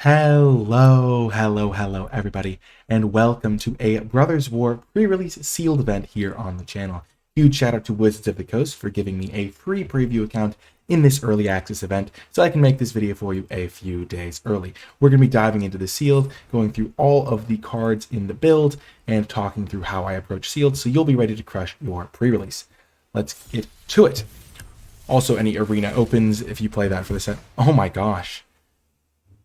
Hello, everybody, and welcome to a Brothers War pre-release sealed event here on the channel. Huge shout out to Wizards of the Coast for giving me a free preview account in this early access event so I can make this video for you a few days early. We're going to be diving into the sealed, going through all of the cards in the build, and talking through how I approach sealed so you'll be ready to crush your pre-release. Let's get to it. Also, any arena opens if you play that for the set. Oh my gosh.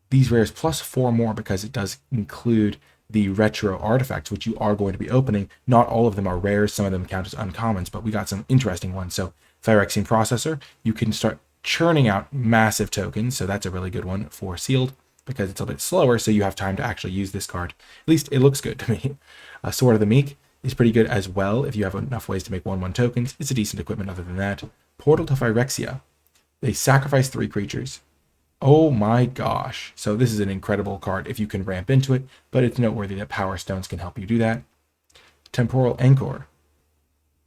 These rares plus 4 more because it does include the retro artifacts, which you are going to be opening. Not all of them are rares. Some of them count as uncommons, but we got some interesting ones. So Phyrexian Processor, you can start churning out massive tokens. So that's a really good one for sealed because it's a bit slower. So you have time to actually use this card. At least it looks good to me. Sword of the Meek is pretty good as well. If you have enough ways to make 1/1 tokens, it's a decent equipment other than that. Portal to Phyrexia. They sacrifice 3 creatures. Oh my gosh. So this is an incredible card if you can ramp into it, but it's noteworthy that Power Stones can help you do that. Temporal Anchor.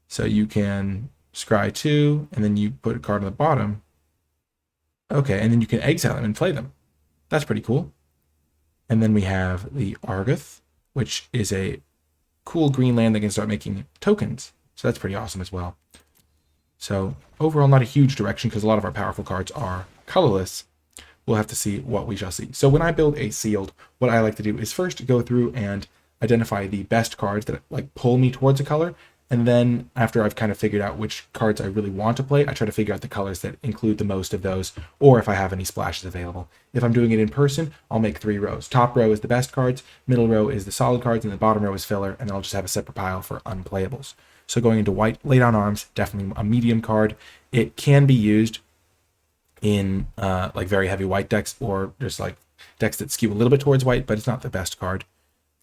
So you can scry 2, and then you put a card on the bottom. Okay, and then you can exile them and play them. That's pretty cool. And then we have the Argoth, which is a cool green land that can start making tokens. So that's pretty awesome as well. So overall, not a huge direction because a lot of our powerful cards are colorless. We'll have to see what we shall see. So when I build a sealed, what I like to do is first go through and identify the best cards that like pull me towards a color. And then after I've kind of figured out which cards I really want to play, I try to figure out the colors that include the most of those, or if I have any splashes available. If I'm doing it in person, I'll make 3 rows. Top row is the best cards, middle row is the solid cards, and the bottom row is filler, and then I'll just have a separate pile for unplayables. So going into white, Lay Down Arms, definitely a medium card. It can be used in like very heavy white decks or just like decks that skew a little bit towards white, but it's not the best card.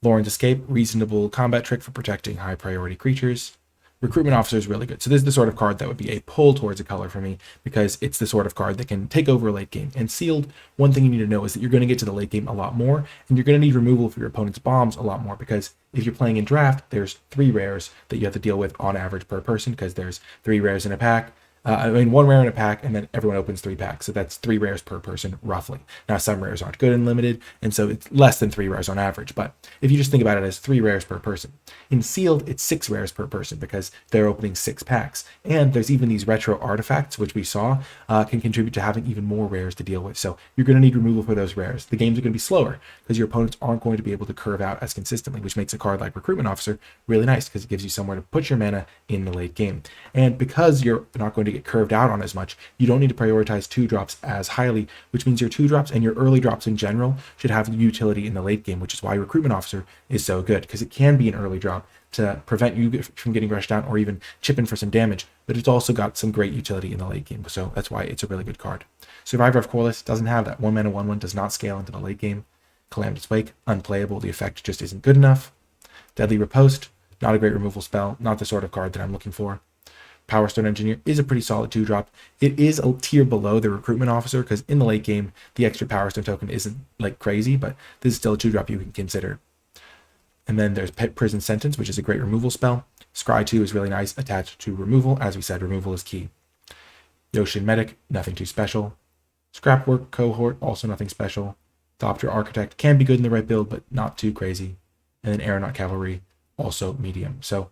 Lauren's Escape, reasonable combat trick for protecting high priority creatures. Recruitment Officer is really good. So this is the sort of card that would be a pull towards a color for me because it's the sort of card that can take over a late game. And sealed, one thing you need to know is that you're going to get to the late game a lot more, and you're going to need removal for your opponent's bombs a lot more because if you're playing in draft, there's 3 rares that you have to deal with on average per person because there's 3 rares in a pack. 1 rare in a pack, and then everyone opens 3 packs. So that's 3 rares per person, roughly. Now, some rares aren't good and limited, and so it's less than 3 rares on average. But if you just think about it as 3 rares per person. In sealed, it's 6 rares per person because they're opening 6 packs. And there's even these retro artifacts, which we saw, can contribute to having even more rares to deal with. So you're going to need removal for those rares. The games are going to be slower because your opponents aren't going to be able to curve out as consistently, which makes a card like Recruitment Officer really nice because it gives you somewhere to put your mana in the late game. And because you're not going to get curved out on as much, you don't need to prioritize 2-drops as highly, which means your 2-drops and your early drops in general should have utility in the late game, which is why Recruitment Officer is so good because it can be an early drop to prevent you from getting rushed down or even chip in for some damage, but it's also got some great utility in the late game, so that's why it's a really good card. Survivor of Corliss doesn't have that. 1 mana 1/1 does not scale into the late game. Calamitous Wake, unplayable, the effect just isn't good enough. Deadly Riposte, not a great removal spell, not the sort of card that I'm looking for. Power Stone Engineer is a pretty solid 2-drop. It is a tier below the Recruitment Officer because in the late game, the extra Power Stone token isn't like crazy, but this is still a 2-drop you can consider. And then there's Pet Prison Sentence, which is a great removal spell. Scry 2 is really nice attached to removal. As we said, removal is key. Yoshin Medic, nothing too special. Scrapwork Cohort, also nothing special. Thopter Architect can be good in the right build, but not too crazy. And then Aeronaut Cavalry, also medium. So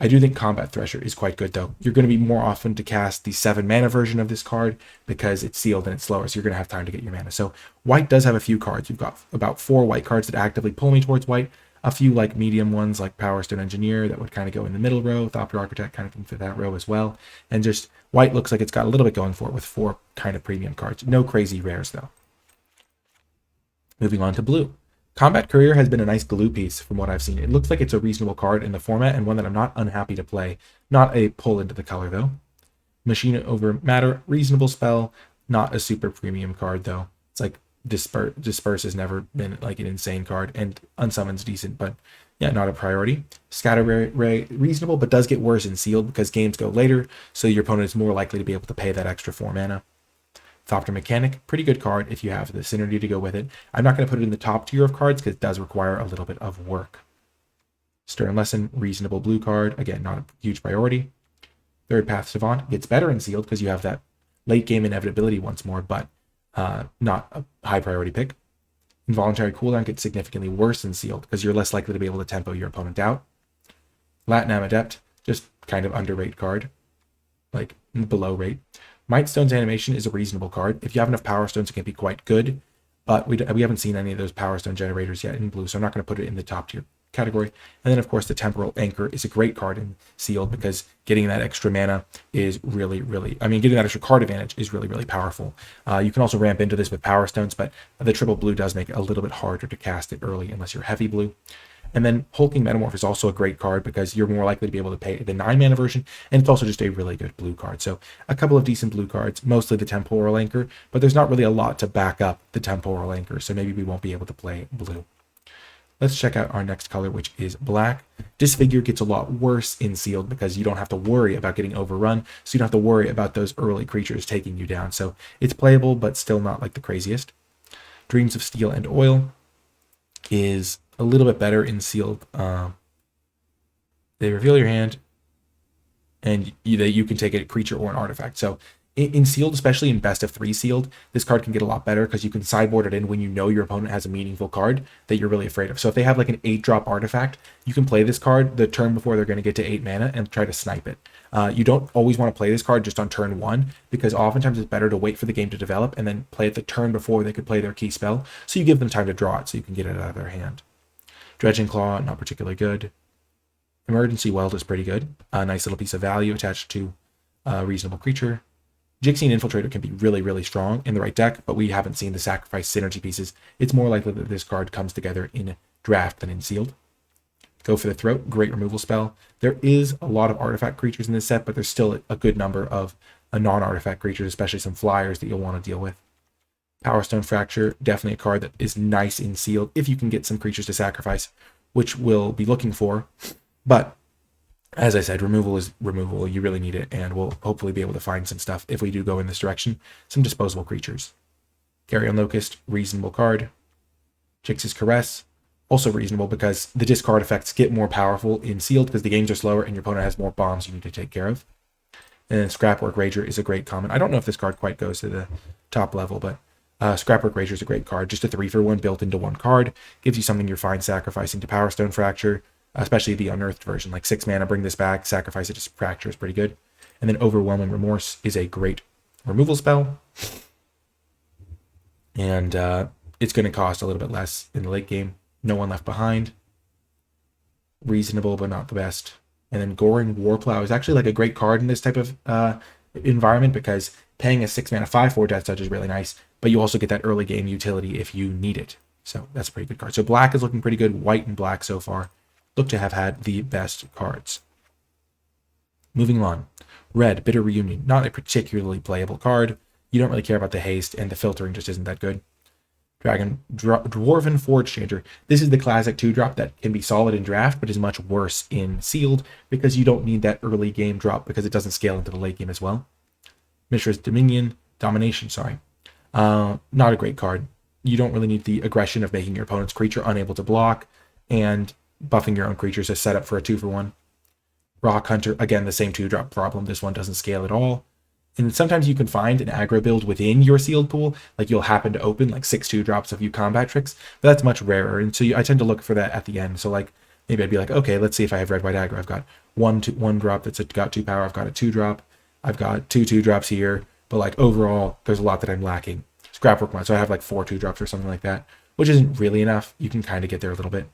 I do think Combat Thresher is quite good, though. You're going to be more often to cast the 7 mana version of this card because it's sealed and it's slower, so you're going to have time to get your mana. So white does have a few cards. You've got about 4 white cards that actively pull me towards white. A few like medium ones like Power Stone Engineer that would kind of go in the middle row. Thopter Architect kind of can fit that row as well. And just white looks like it's got a little bit going for it with 4 kind of premium cards. No crazy rares, though. Moving on to blue. Combat Courier has been a nice glue piece from what I've seen. It looks like it's a reasonable card in the format and one that I'm not unhappy to play. Not a pull into the color, though. Machine Over Matter, reasonable spell. Not a super premium card, though. It's like Disperse has never been like an insane card, and Unsummon's decent, but yeah, not a priority. Scatter Ray, reasonable, but does get worse in sealed because games go later, so your opponent is more likely to be able to pay that extra 4 mana. Thopter Mechanic, pretty good card if you have the synergy to go with it. I'm not going to put it in the top tier of cards because it does require a little bit of work. Stern Lesson, reasonable blue card. Again, not a huge priority. Third Path Savant gets better in sealed because you have that late game inevitability once more, but not a high priority pick. Involuntary cooldown gets significantly worse in sealed because you're less likely to be able to tempo your opponent out. Latinam Adept, just kind of underrate card, like below rate. Mightstone's animation is a reasonable card. If you have enough Power Stones, it can be quite good, but we haven't seen any of those Power Stone generators yet in blue, so I'm not going to put it in the top tier category. And then, of course, the Temporal Anchor is a great card in sealed because getting that extra mana is really, getting that extra card advantage is really, really powerful. You can also ramp into this with Power Stones, but the triple blue does make it a little bit harder to cast it early unless you're heavy blue. And then Hulking Metamorph is also a great card because you're more likely to be able to pay the 9-mana version, and it's also just a really good blue card. So a couple of decent blue cards, mostly the Temporal Anchor, but there's not really a lot to back up the Temporal Anchor, so maybe we won't be able to play blue. Let's check out our next color, which is black. Disfigure gets a lot worse in sealed because you don't have to worry about getting overrun, so you don't have to worry about those early creatures taking you down. So it's playable, but still not like the craziest. Dreams of Steel and Oil is a little bit better in sealed. They reveal your hand, and you can take a creature or an artifact. So in sealed, especially in best of 3 sealed, this card can get a lot better because you can sideboard it in when you know your opponent has a meaningful card that you're really afraid of. So if they have like an 8-drop artifact, you can play this card the turn before they're going to get to 8 mana and try to snipe it. You don't always want to play this card just on turn 1 because oftentimes it's better to wait for the game to develop and then play it the turn before they could play their key spell, so you give them time to draw it so you can get it out of their hand. Dredging Claw, not particularly good. Emergency Weld is pretty good. A nice little piece of value attached to a reasonable creature. Jixie and Infiltrator can be really, really strong in the right deck, but we haven't seen the sacrifice synergy pieces. It's more likely that this card comes together in draft than in sealed. Go for the Throat, great removal spell. There is a lot of artifact creatures in this set, but there's still a good number of non-artifact creatures, especially some flyers that you'll want to deal with. Power Stone Fracture, definitely a card that is nice in sealed if you can get some creatures to sacrifice, which we'll be looking for. But as I said, removal is removal. You really need it, and we'll hopefully be able to find some stuff if we do go in this direction. Some disposable creatures. Carrion Locust, reasonable card. Jix's Caress, also reasonable because the discard effects get more powerful in sealed because the games are slower and your opponent has more bombs you need to take care of. And then Scrapwork Rager is a great common. I don't know if this card quite goes to the top level, but Scrapwork Rager is a great card. Just a 3-for-1 built into one card. Gives you something you're fine sacrificing to Power Stone Fracture, especially the unearthed version. Like 6 mana, bring this back, sacrifice it to Fracture is pretty good. And then Overwhelming Remorse is a great removal spell. And it's going to cost a little bit less in the late game. No One Left Behind. Reasonable, but not the best. And then Goring Warplow is actually like a great card in this type of environment because paying a 6-mana 5/4 Death Touch is really nice, but you also get that early game utility if you need it. So that's a pretty good card. So black is looking pretty good. White and black so far look to have had the best cards. Moving on. Red, Bitter Reunion. Not a particularly playable card. You don't really care about the haste, and the filtering just isn't that good. Dwarven Forge Changer. This is the classic 2-drop that can be solid in draft, but is much worse in sealed because you don't need that early game drop because it doesn't scale into the late game as well. Mishra's Domination, sorry. Not a great card. You don't really need the aggression of making your opponent's creature unable to block and buffing your own creatures as set up for a 2-for-1. Rock Hunter, again, the same 2-drop problem. This one doesn't scale at all. And sometimes you can find an aggro build within your sealed pool, like you'll happen to open like 6 2-drops of you combat tricks, but that's much rarer. And so I tend to look for that at the end. So like maybe I'd be like, okay, let's see if I have red white aggro. I've got one drop that's got 2 power. I've got a 2-drop. I've got 2 2-drops here, but like overall, there's a lot that I'm lacking. Scrapwork one, so I have like 4 2-drops or something like that, which isn't really enough. You can kind of get there a little bit.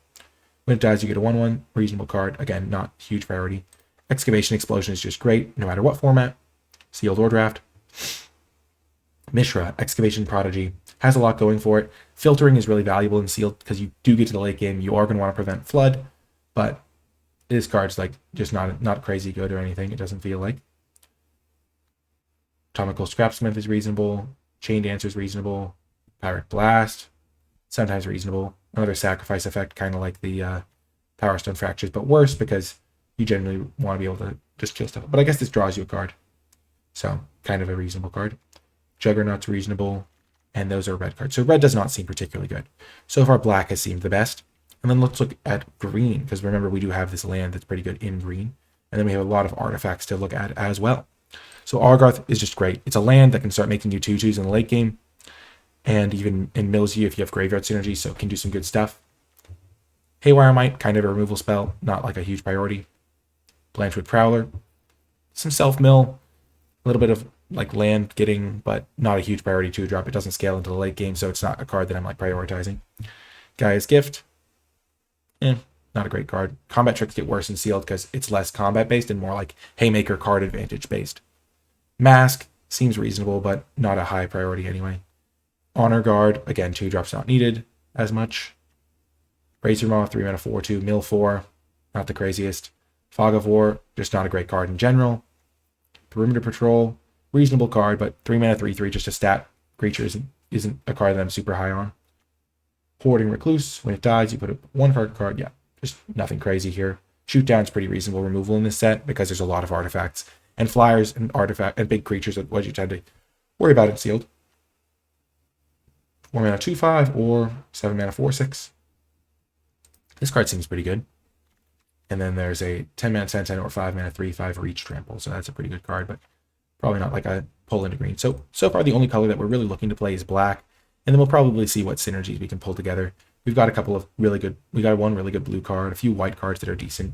When it dies, you get a 1/1, reasonable card. Again, not huge priority. Excavation Explosion is just great, no matter what format. Sealed or draft. Mishra, Excavation Prodigy, has a lot going for it. Filtering is really valuable in sealed because you do get to the late game. You are going to want to prevent flood, but this card's like just not crazy good or anything. It doesn't feel like. Atomical Scrapsmith is reasonable. Chain Dancer is reasonable. Pirate Blast, sometimes reasonable. Another sacrifice effect, kind of like the Power Stone Fractures, but worse because you generally want to be able to just kill stuff. But I guess this draws you a card. So, kind of a reasonable card. Juggernaut's reasonable, and those are red cards. So red does not seem particularly good. So far, black has seemed the best. And then let's look at green, because remember, we do have this land that's pretty good in green. And then we have a lot of artifacts to look at as well. So Argarth is just great. It's a land that can start making you 2/2s in the late game. and even in mills you if you have graveyard synergy, so it can do some good stuff. Haywire Might, kind of a removal spell, not like a huge priority. Blanchwood Prowler, some self-mill, a little bit of like land getting, but not a huge priority 2-drop. It doesn't scale into the late game, so it's not a card that I'm like prioritizing. Gaia's Gift, not a great card. Combat Tricks get worse in sealed because it's less combat based and more like Haymaker card advantage based. Mask seems reasonable, but not a high priority anyway. Honor Guard, again, 2-drops not needed as much. Razor Maw, 3 mana 4/2, mill 4, not the craziest. Fog of War, just not a great card in general. Perimeter Patrol, reasonable card, but 3 mana 3/3, just a stat creature isn't a card that I'm super high on. Hoarding Recluse, when it dies, you put a 1-card, yeah, just nothing crazy here. Shoot Down's pretty reasonable removal in this set because there's a lot of artifacts and flyers and artifact and big creatures that what you tend to worry about in sealed. 4 mana 2/5 or 7 mana 4/6. This card seems pretty good. And then there's a 10 mana 10/10 or 5 mana 3/5 Reach Trample. So that's a pretty good card, but probably not like a pull into green. So far the only color that we're really looking to play is black. And then we'll probably see what synergies we can pull together. We've got a couple of really good, we got one really good blue card, a few white cards that are decent.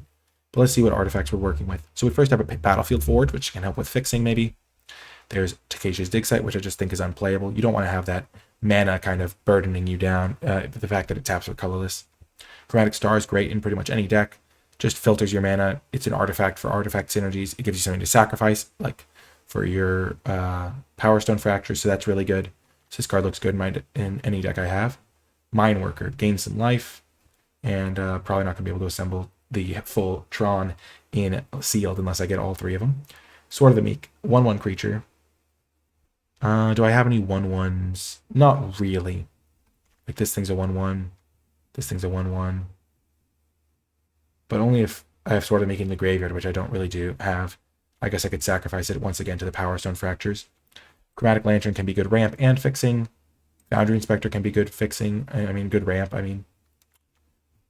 But let's see what artifacts we're working with. So we first have a Battlefield Forge, which can help with fixing maybe. There's Takeshi's Dig Site, which I just think is unplayable. You don't want to have that mana kind of burdening you down, the fact that it taps with colorless. Chromatic Star is great in pretty much any deck. Just filters your mana. It's an artifact for artifact synergies. It gives you something to sacrifice, like for your Power Stone Fractures, so that's really good. So this card looks good in any deck I have. Mine Worker, gains some life, and probably not going to be able to assemble the full Tron in sealed unless I get all 3 of them. Sword of the Meek, 1/1 creature. Do I have any 1/1s? Not really. Like this thing's a 1/1. This thing's a 1/1. But only if I have Sword of the Meek in the graveyard, which I don't really have. I guess I could sacrifice it once again to the Power Stone Fractures. Chromatic Lantern can be good ramp and fixing. Foundry Inspector can be good fixing. Good ramp.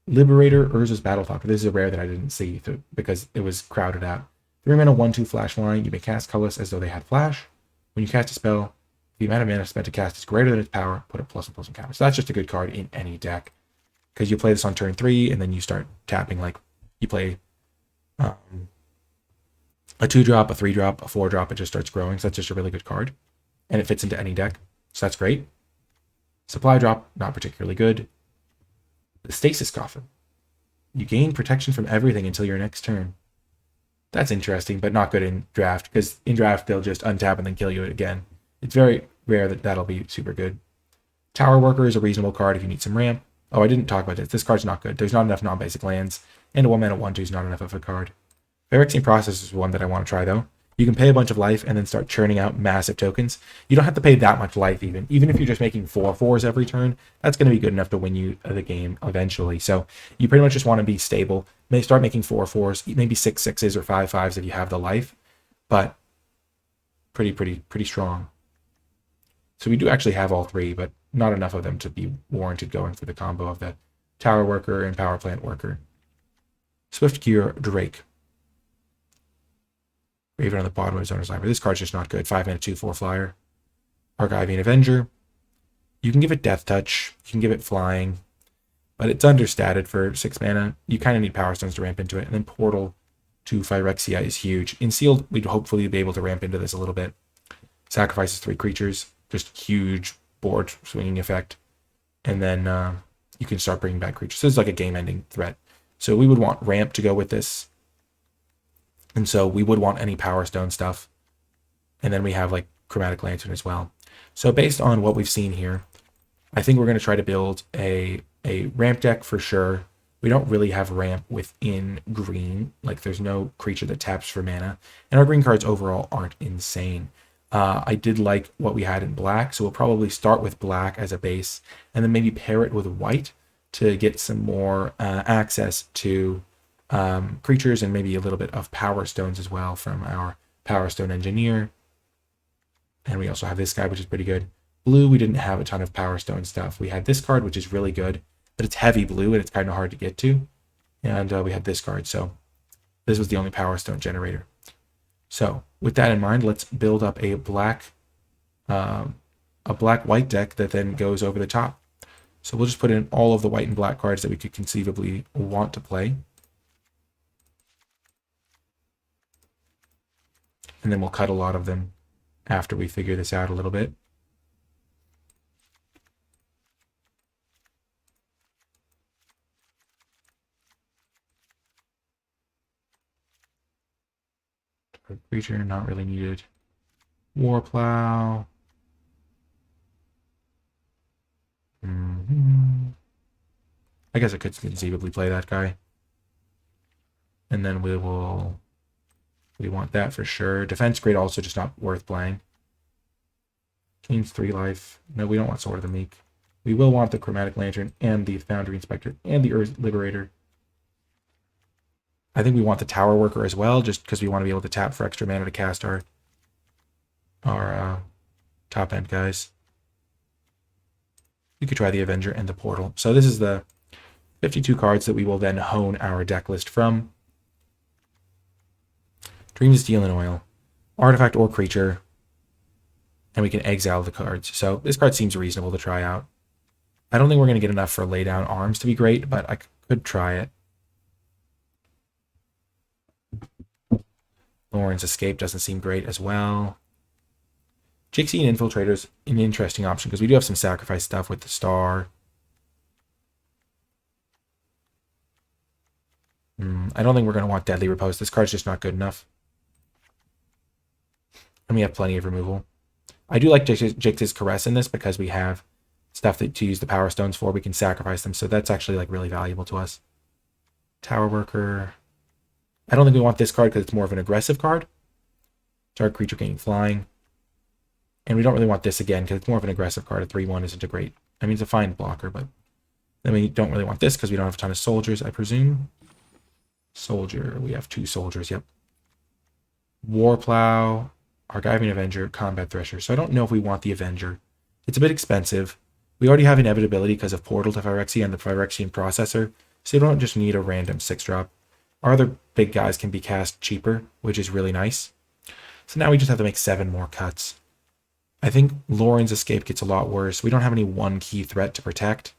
Liberator, Urza's Battle Talker. This is a rare that I didn't see because it was crowded out. 3 mana 1/2 flash line. You may cast colorless as though they had flash. When you cast a spell, the amount of mana spent to cast is greater than its power. Put a +1/+1 counter. So that's just a good card in any deck because you play this on turn 3 and then you start tapping like you play a 2-drop, a 3-drop, a 4-drop. It just starts growing. So that's just a really good card. And it fits into any deck. So that's great. Supply Drop, not particularly good. The Stasis Coffin. You gain protection from everything until your next turn. That's interesting, but not good in draft, because in draft they'll just untap and then kill you again. It's very rare that that'll be super good. Tower Worker is a reasonable card if you need some ramp. Oh, I didn't talk about this. This card's not good. There's not enough non-basic lands, and a 1 mana 1/2 is not enough of a card. Phyrexian Process is one that I want to try, though. You can pay a bunch of life and then start churning out massive tokens. You don't have to pay that much life even. Even if you're just making 4/4s every turn, that's going to be good enough to win you the game eventually. So you pretty much just want to be stable. May start making 4/4s, maybe 6/6s or 5/5s if you have the life, but pretty strong. So we do actually have all 3, but not enough of them to be warranted going for the combo of the Tower Worker and Power Plant Worker. Swiftgear Drake. Raven on the bottom of his owner's library. This card's just not good. 5 mana 2/4 flyer. Argivian Avenger. You can give it Death Touch. You can give it Flying. But it's understated for 6 mana. You kind of need Power Stones to ramp into it. And then Portal to Phyrexia is huge. In sealed, we'd hopefully be able to ramp into this a little bit. Sacrifices 3 creatures. Just huge board swinging effect. And then you can start bringing back creatures. So this is like a game-ending threat. So we would want ramp to go with this. And so we would want any Power Stone stuff. And then we have like Chromatic Lantern as well. So based on what we've seen here, I think we're going to try to build a ramp deck for sure. We don't really have ramp within green. Like there's no creature that taps for mana. And our green cards overall aren't insane. I did like what we had in black. So we'll probably start with black as a base and then maybe pair it with white to get some more access to creatures and maybe a little bit of Power Stones as well from our Power Stone Engineer. And we also have this guy, which is pretty good. Blue, we didn't have a ton of Power Stone stuff. We had this card, which is really good, but it's heavy blue and it's kind of hard to get to. And we had this card, so this was the only Power Stone generator. So with that in mind, let's build up a black a black-white deck that then goes over the top. So we'll just put in all of the white and black cards that we could conceivably want to play. And then we'll cut a lot of them after we figure this out a little bit. Creature, not really needed. Warplow. I guess I could conceivably play that guy. And then we want that for sure. Defense grade also just not worth playing. Gains 3 life. No, we don't want Sword of the Meek. We will want the Chromatic Lantern and the Foundry Inspector and the Earth Liberator. I think we want the Tower Worker as well, just because we want to be able to tap for extra mana to cast our top end guys. We could try the Avenger and the Portal. So this is the 52 cards that we will then hone our deck list from. Dream of Steel and Oil. Artifact or creature. And we can exile the cards. So this card seems reasonable to try out. I don't think we're going to get enough for Lay Down Arms to be great, but I could try it. Lauren's Escape doesn't seem great as well. Jixie and Infiltrator's an interesting option because we do have some sacrifice stuff with the Star. I don't think we're going to want Deadly Repose. This card's just not good enough. And we have plenty of removal. I do like Jix's Caress in this because we have stuff to use the Power Stones for. We can sacrifice them, so that's actually like really valuable to us. Tower Worker. I don't think we want this card because it's more of an aggressive card. Target creature gaining flying. And we don't really want this again because it's more of an aggressive card. A 3/1 isn't a great... I mean, it's a fine blocker, but... Then we don't really want this because we don't have a ton of soldiers, I presume. Soldier. We have 2 soldiers, yep. Warplow. Argivian Avenger. Combat Thresher. So I don't know if we want the Avenger. It's a bit expensive. We already have Inevitability because of Portal to Phyrexia and the Phyrexian Processor. So you don't just need a random 6-drop. Our other big guys can be cast cheaper, which is really nice. So now we just have to make 7 more cuts. I think Lauren's Escape gets a lot worse. We don't have any one key threat to protect.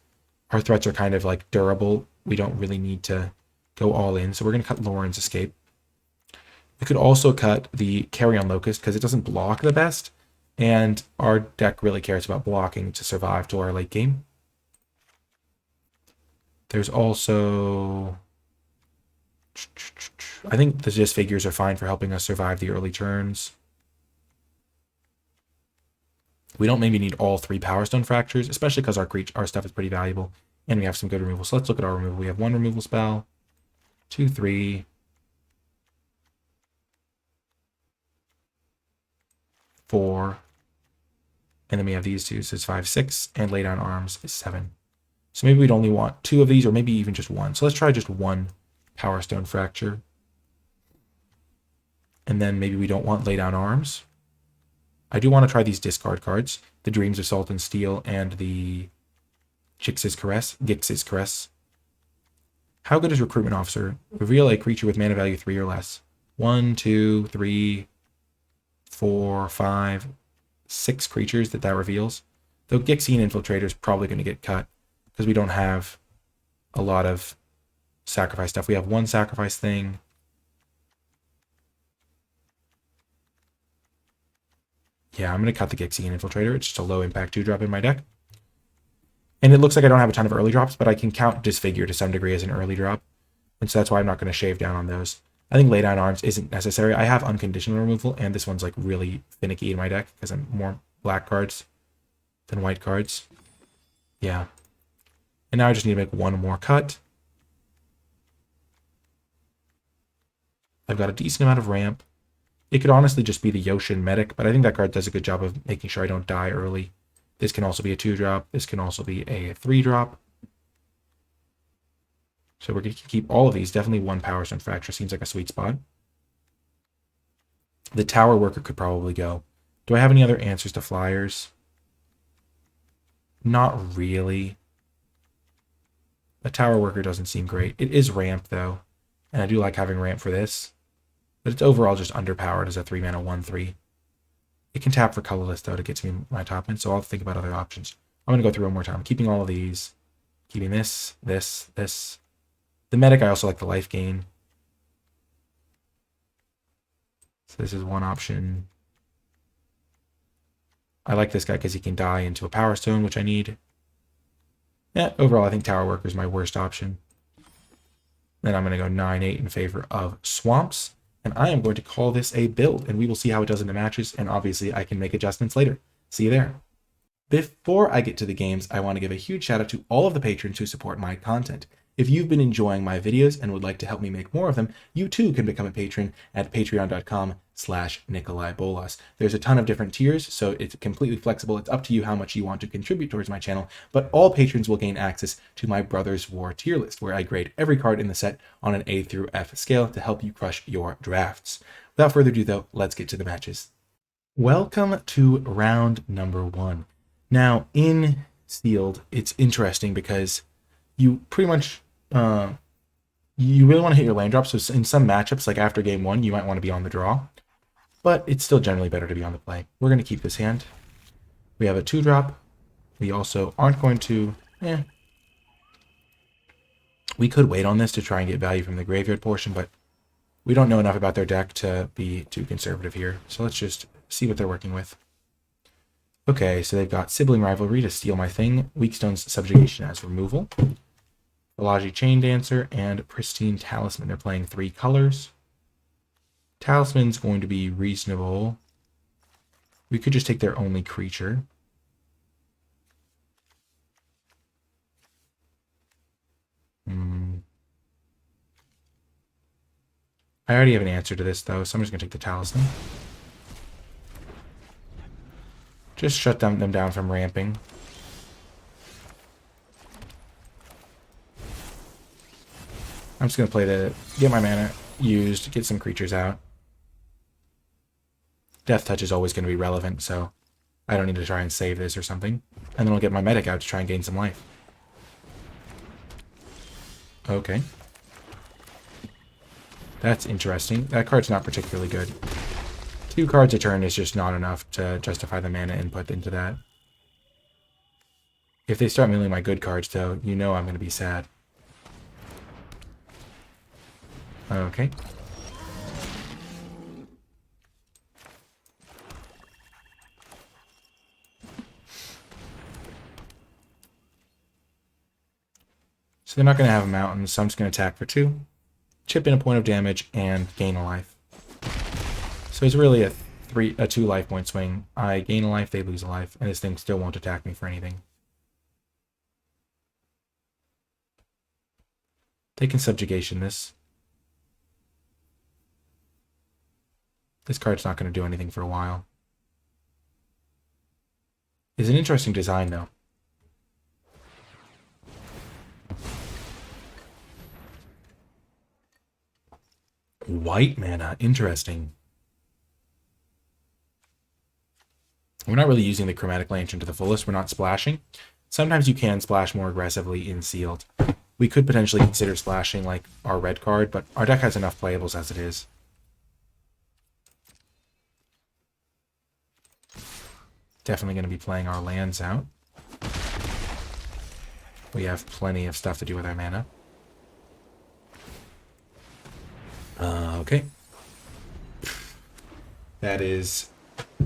Our threats are kind of like durable. We don't really need to go all in. So we're going to cut Lauren's Escape. We could also cut the Carrion Locust because it doesn't block the best. And our deck really cares about blocking to survive to our late game. There's also... I think the Disfigures are fine for helping us survive the early turns. We don't maybe need all 3 Power Stone Fractures, especially because our stuff is pretty valuable, and we have some good removal. So let's look at our removal. We have 1 removal spell, 2, 3, 4, and then we have these 2, so it's 5, 6, and Lay Down Arms is 7. So maybe we'd only want 2 of these, or maybe even just 1. So let's try just 1 Power Stone Fracture. And then maybe we don't want Lay Down Arms. I do want to try these discard cards. The Dreams of Salt and Steel and the Gix's Caress. How good is Recruitment Officer? Reveal a creature with mana value 3 or less. 1, 2, 3, 4, 5, 6 creatures that reveals. Though Gixian Infiltrator is probably going to get cut because we don't have a lot of sacrifice stuff. We have 1 sacrifice thing. Yeah, I'm going to cut the Gixian Infiltrator. It's just a low impact 2-drop in my deck. And it looks like I don't have a ton of early drops, but I can count Disfigure to some degree as an early drop. And so that's why I'm not going to shave down on those. I think Lay Down Arms isn't necessary. I have unconditional removal, and this one's like really finicky in my deck because I'm more black cards than white cards. Yeah. And now I just need to make 1 more cut. I've got a decent amount of ramp. It could honestly just be the Yoshin Medic, but I think that card does a good job of making sure I don't die early. This can also be a 2-drop. This can also be a 3-drop. So we're going to keep all of these. Definitely 1 Power Stone Fracture seems like a sweet spot. The Tower Worker could probably go. Do I have any other answers to flyers? Not really. The Tower Worker doesn't seem great. It is ramp, though. And I do like having ramp for this. But it's overall just underpowered as a 3-mana 1/3. It can tap for colorless, though, to get to me my top end, so I'll think about other options. I'm going to go through one more time. Keeping all of these. Keeping this, this, this. The medic, I also like the life gain. So this is one option. I like this guy because he can die into a power stone, which I need. Yeah, overall, I think Tower Worker is my worst option. Then I'm going to go 9-8 in favor of Swamps. And I am going to call this a build, and we will see how it does in the matches. And obviously, I can make adjustments later. See you there. Before I get to the games, I want to give a huge shout out to all of the patrons who support my content. If you've been enjoying my videos and would like to help me make more of them, you too can become a patron at patreon.com/NicolaiBolas. There's a ton of different tiers, so it's completely flexible. It's up to you how much you want to contribute towards my channel, but all patrons will gain access to my Brothers War tier list, where I grade every card in the set on an A through F scale to help you crush your drafts. Without further ado, though, let's get to the matches. Welcome to round number 1. Now, in Sealed, it's interesting because you pretty much, you really want to hit your land drop. So in some matchups, like after game 1, you might want to be on the draw. But it's still generally better to be on the play. We're going to keep this hand. We have a 2-drop. We also aren't going to, we could wait on this to try and get value from the graveyard portion, but we don't know enough about their deck to be too conservative here. So let's just see what they're working with. Okay, so they've got Sibling Rivalry to steal my thing, Weakstone's Subjugation as removal, Balaji Chain Dancer, and Pristine Talisman. They're playing 3 colors. Talisman's going to be reasonable. We could just take their only creature. I already have an answer to this, though, so I'm just going to take the Talisman. Just shut them down from ramping. I'm just going to play to get my mana used, get some creatures out. Death Touch is always going to be relevant, so I don't need to try and save this or something. And then I'll get my medic out to try and gain some life. Okay. That's interesting. That card's not particularly good. 2 cards a turn is just not enough to justify the mana input into that. If they start milling my good cards, though, you know I'm going to be sad. Okay. So they're not going to have a mountain, so I'm just going to attack for 2. Chip in a point of damage and gain a life. So it's really a 2 life point swing. I gain a life, they lose a life, and this thing still won't attack me for anything. They can subjugation this. This card's not going to do anything for a while. It's an interesting design, though. White mana, interesting. We're not really using the Chromatic Lantern to the fullest. We're not splashing. Sometimes you can splash more aggressively in Sealed. We could potentially consider splashing like our red card, but our deck has enough playables as it is. Definitely going to be playing our lands out. We have plenty of stuff to do with our mana. Okay. That is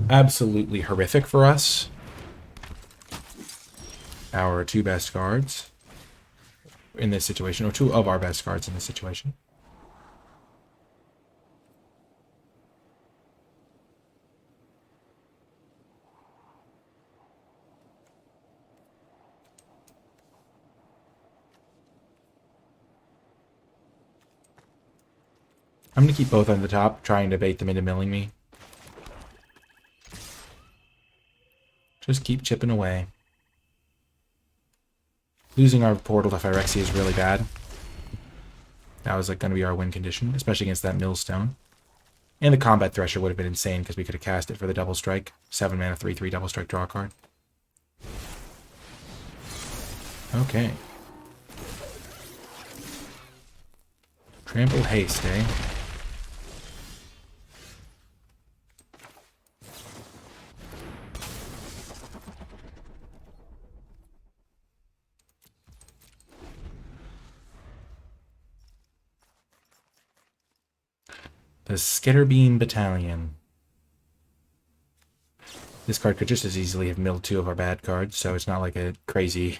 absolutely horrific for us. Our 2 best cards in this situation, or 2 of our best cards in this situation. I'm going to keep both on the top, trying to bait them into milling me. Just keep chipping away. Losing our portal to Phyrexia is really bad. That was like going to be our win condition, especially against that millstone. And the Combat Thresher would have been insane because we could have cast it for the double strike. 7 mana, 3/3 double strike, draw a card. Okay. Trample Haste, eh? The Skitterbean Battalion. This card could just as easily have milled 2 of our bad cards, so it's not like a crazy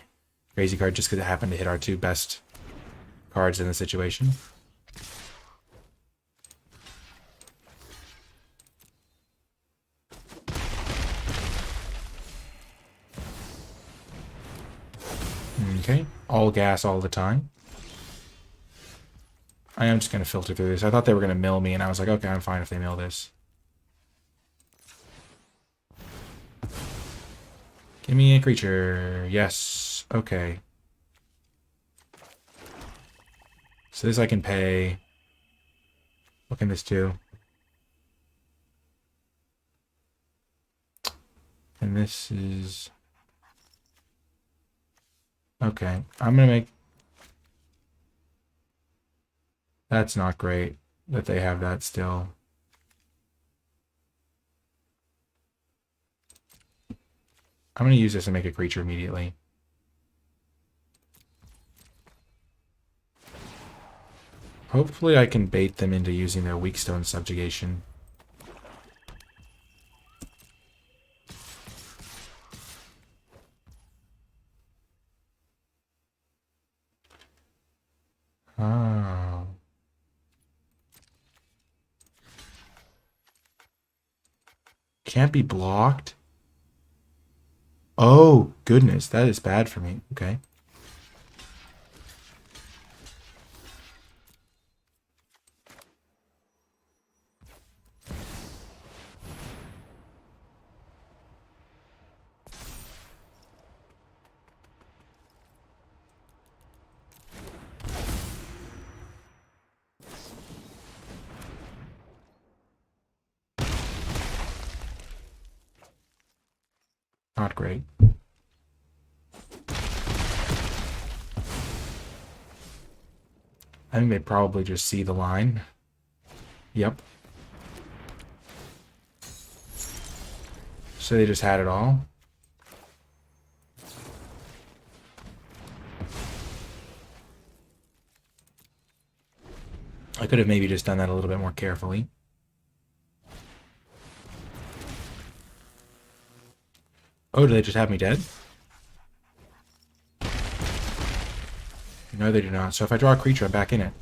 card just because it happened to hit our 2 best cards in the situation. Okay, all gas all the time. I am just going to filter through this. I thought they were going to mill me, and I was like, okay, I'm fine if they mill this. Give me a creature. Yes. Okay. So this I can pay. What can this do? And this is... Okay. I'm going to make... That's not great that they have that still. I'm going to use this and make a creature immediately. Hopefully I can bait them into using their weak stone subjugation. Oh. Can't be blocked? Oh, goodness. That is bad for me. Okay. Not great. I think they probably just see the line. Yep. So they just had it all. I could have maybe just done that a little bit more carefully. Oh, do they just have me dead? No, they do not. So if I draw a creature, I'm back in it.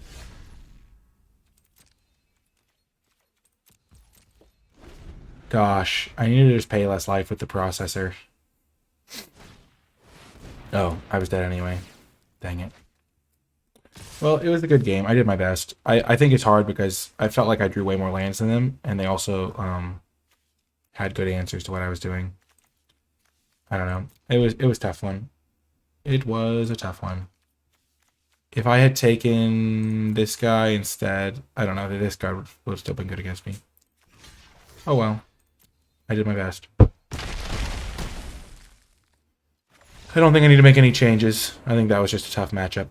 Gosh, I needed to just pay less life with the processor. Oh, I was dead anyway. Dang it. Well, it was a good game. I did my best. I think it's hard because I felt like I drew way more lands than them, and they also had good answers to what I was doing. I don't know. It was a tough one. It was a tough one. If I had taken this guy instead, I don't know, this guy would have still been good against me. Oh well. I did my best. I don't think I need to make any changes. I think that was just a tough matchup.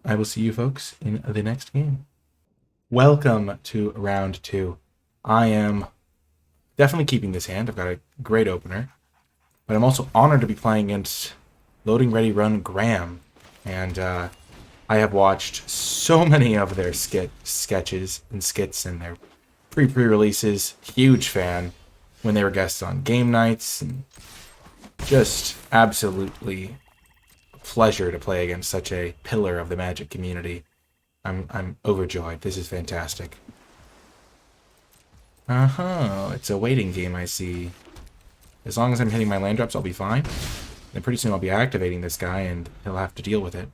I will see you folks in the next game. Welcome to round 2. I am definitely keeping this hand. I've got a great opener. But I'm also honored to be playing against Loading Ready Run Graham. And I have watched so many of their sketches and skits and their pre-releases. Huge fan when they were guests on game nights. And just absolutely a pleasure to play against such a pillar of the Magic community. I'm overjoyed. This is fantastic. It's a waiting game, I see. As long as I'm hitting my land drops, I'll be fine. Then pretty soon I'll be activating this guy, and he'll have to deal with it.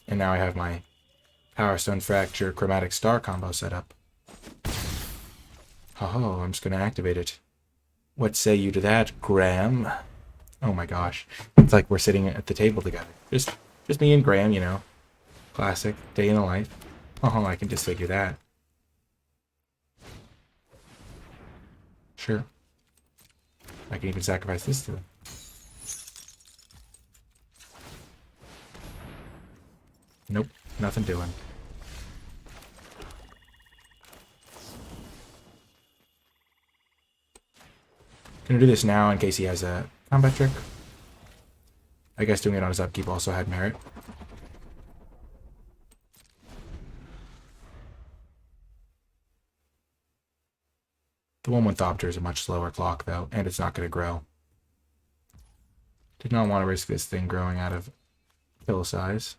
And now I have my Power Stone Fracture Chromatic Star combo set up. Oh, I'm just going to activate it. What say you to that, Graham? Oh my gosh. It's like we're sitting at the table together. Just me and Graham, you know. Classic. Day in the life. Oh, I can disfigure that. Sure. I can even sacrifice this to him. Nope. Nothing doing. Gonna do this now in case he has a combat trick. I guess doing it on his upkeep also had merit. The one with Thopter is a much slower clock, though, and it's not going to grow. Did not want to risk this thing growing out of kill size.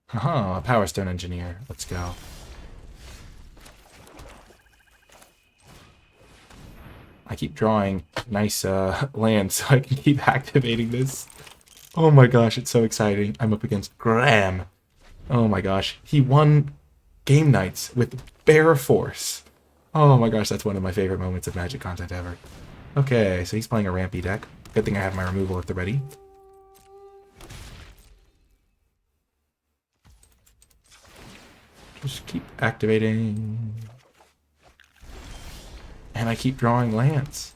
Haha, a Power Stone Engineer. Let's go. I keep drawing nice lands so I can keep activating this. Oh my gosh, it's so exciting. I'm up against Graham. Oh my gosh. He won game nights with bare force. Oh my gosh, that's one of my favorite moments of Magic content ever. Okay, so he's playing a rampy deck. Good thing I have my removal at the ready. Just keep activating. And I keep drawing lands.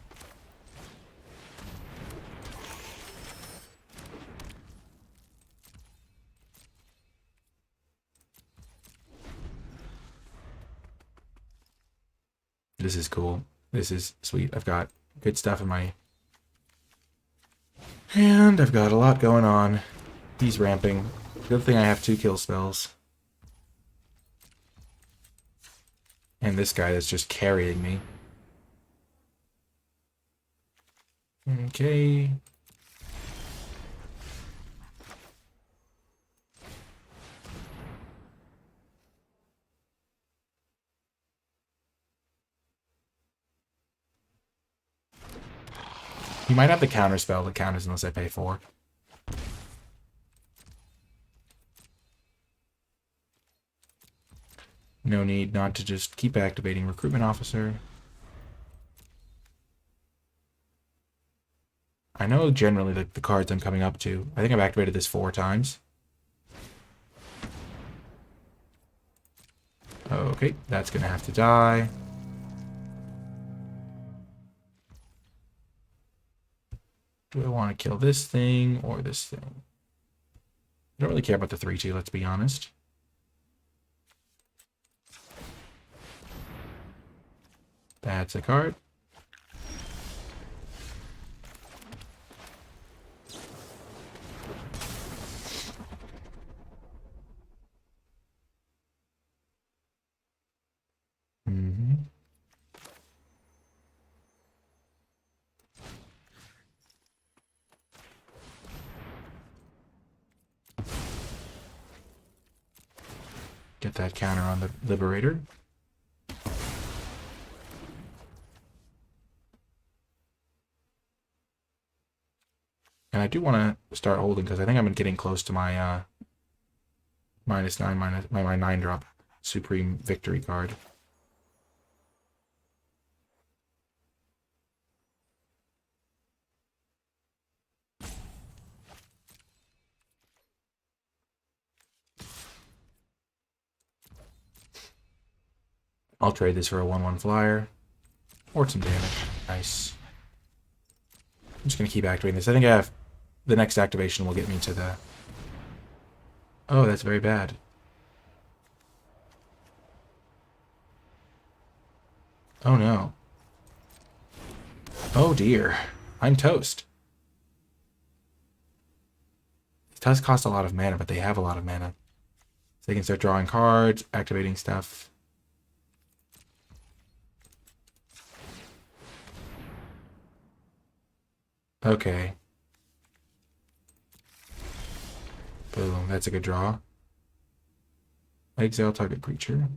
This is cool. This is sweet. I've got good stuff in my hand. I've got a lot going on. He's ramping. Good thing I have 2 kill spells. And this guy that's just carrying me. Okay. He might have the counter spell that counters unless I pay 4. No need not to just keep activating Recruitment Officer. I know generally the cards I'm coming up to. I think I've activated this 4 times. Okay, that's going to have to die. Do I want to kill this thing or this thing? I don't really care about the 3-2, let's be honest. That's a card. Get that counter on the Liberator. And I do want to start holding because I think I'm getting close to my -9 my 9-drop Supreme Victory card. I'll trade this for a 1/1 flyer. Or some damage. Nice. I'm just going to keep activating this. I think I have... The next activation will get me to the... Oh, that's very bad. Oh no. Oh dear. I'm toast. It does cost a lot of mana, but they have a lot of mana. So they can start drawing cards, activating stuff. Okay. Boom, that's a good draw. Exile target creature.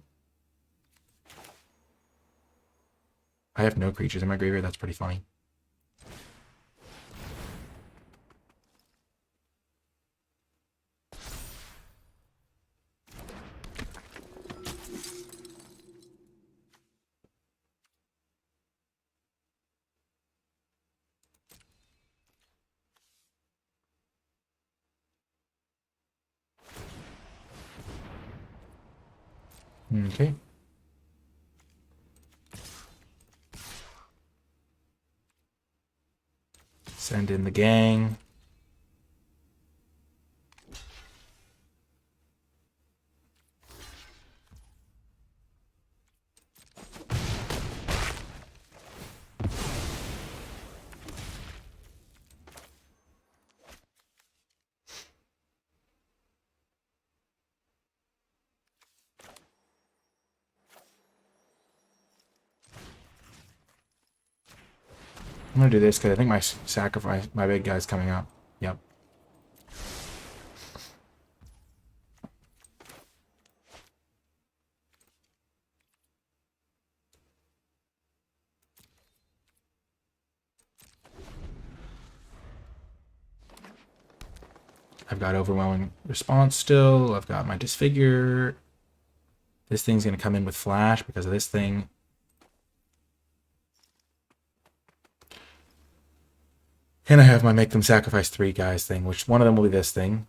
I have no creatures in my graveyard, that's pretty funny. Okay. Send in the gang. I'm gonna do this because I think my big guy's coming up. Yep. I've got overwhelming response still. I've got my disfigure. This thing's gonna come in with flash because of this thing. And I have my make them sacrifice 3 guys thing, which one of them will be this thing.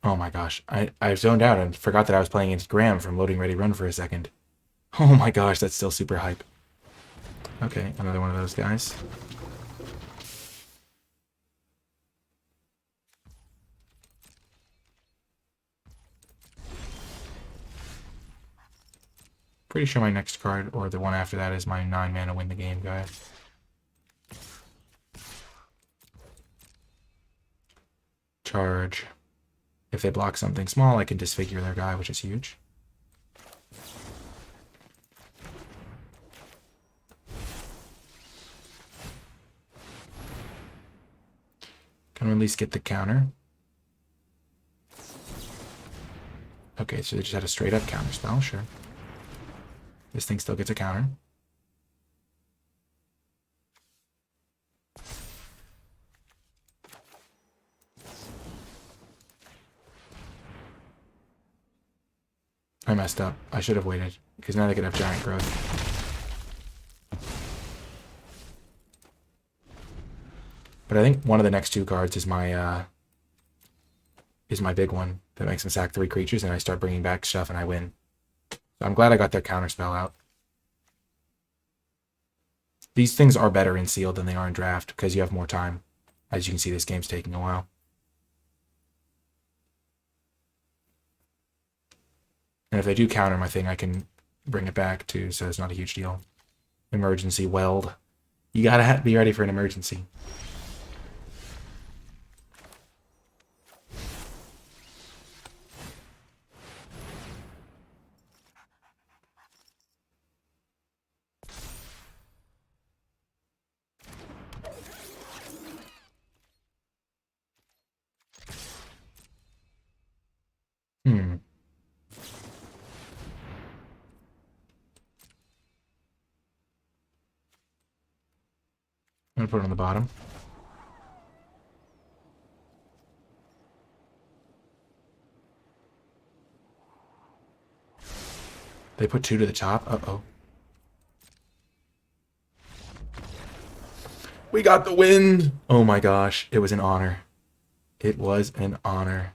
Oh my gosh. I zoned out and forgot that I was playing against Graham from Loading Ready Run for a second. Oh my gosh, that's still super hype. Okay, another one of those guys. Pretty sure my next card, or the one after that, is my 9 mana win the game guy. Charge. If they block something small, I can disfigure their guy, which is huge. Can at least get the counter. Okay, so they just had a straight up counter spell, sure. This thing still gets a counter. I messed up. I should have waited, because now they could have giant growth. But I think one of the next 2 cards is my big one that makes them sack 3 creatures, and I start bringing back stuff and I win. So I'm glad I got that counter spell out. These things are better in sealed than they are in draft because you have more time. As you can see, this game's taking a while. And if they do counter my thing, I can bring it back too, so it's not a huge deal. Emergency weld. You gotta be ready for an emergency. I'm gonna put it on the bottom. They put 2 to the top. Uh-oh. We got the win! Oh my gosh, it was an honor. It was an honor.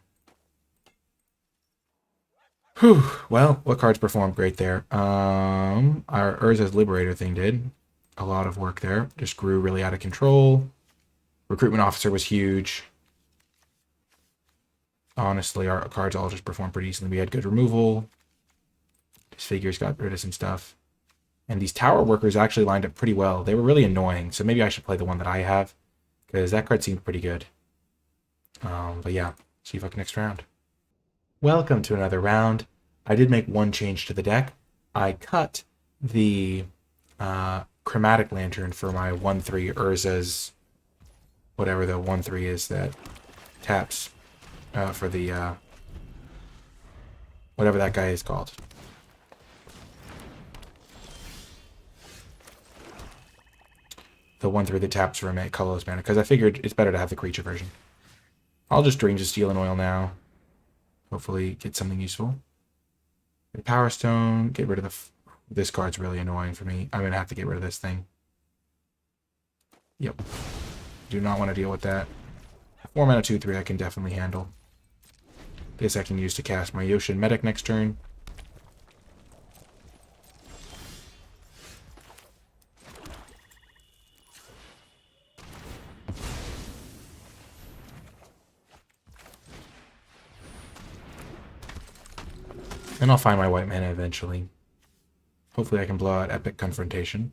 Whew. Well, what cards performed great there? Our Urza's Liberator thing did. A lot of work there. Just grew really out of control. Recruitment Officer was huge. Honestly, our cards all just performed pretty decently. We had good removal. Disfigures got rid of some stuff. And these Tower Workers actually lined up pretty well. They were really annoying, so maybe I should play the one that I have, because that card seemed pretty good. But yeah, see you fucking next round. Welcome to another round. I did make one change to the deck. I cut the Chromatic Lantern for my 1/3 Urza's, whatever the 1/3 is that taps for the, whatever that guy is called. The 1/3 that taps for a colorless mana, because I figured it's better to have the creature version. I'll just Dreams of Steel and Oil now. Hopefully get something useful. Power Stone, get rid of the... This card's really annoying for me. I'm going to have to get rid of this thing. Yep. Do not want to deal with that. 4 mana 2/3 I can definitely handle. This I can use to cast my Yoshin Medic next turn. And I'll find my white mana eventually. Hopefully I can blow out Epic Confrontation.